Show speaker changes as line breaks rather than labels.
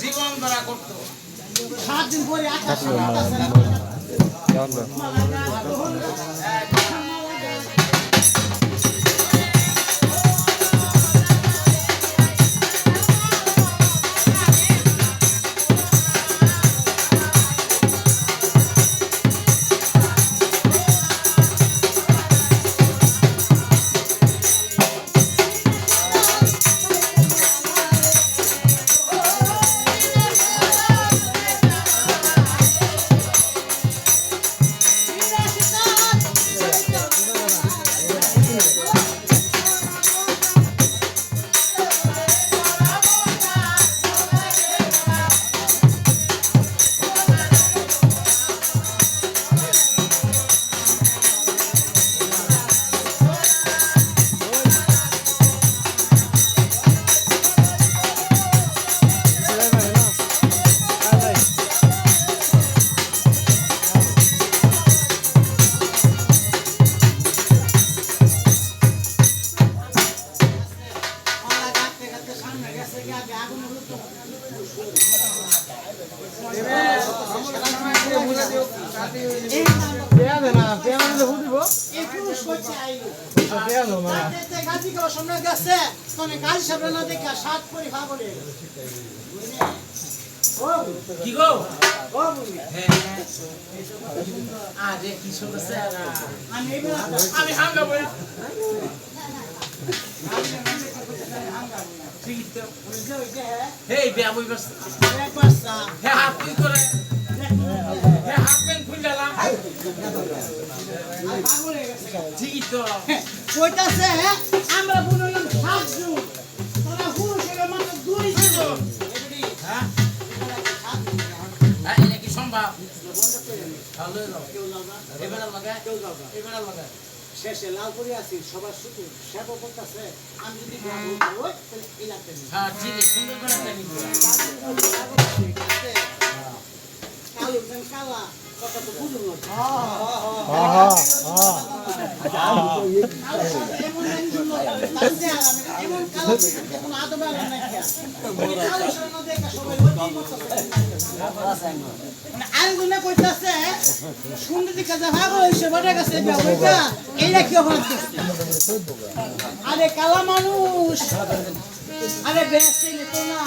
জীবন ধরা করতো
7 দিন পরে
কি গো আরে কি শুনছে আমি হাঙ্গা বই এই বেয়া বই বাস হে হাত তুই করে হে হাত পেন খুললাম ঠিকই তো
কইতাছে আমরা বুনলাম 7 জন তোরা হুরুষের মাত্র 2 জন
হ্যাঁ এটা কি সম্ভব
শেষে লাল করে আছি সবার শুধু সেবা করতেছে আমি যদি এই লাগতে
হ্যাঁ ঠিক আছে সুন্দর করে জানি
কালো কালা কথা তো বুঝুন আরেকজনে কইতাছে সুন্দর দিকে যা ভাগ হইছে বড় কাছে ব্যবহারটা এইটা কি অপরাধ করছে আরে কালা মানুষ আরে বেশি তো না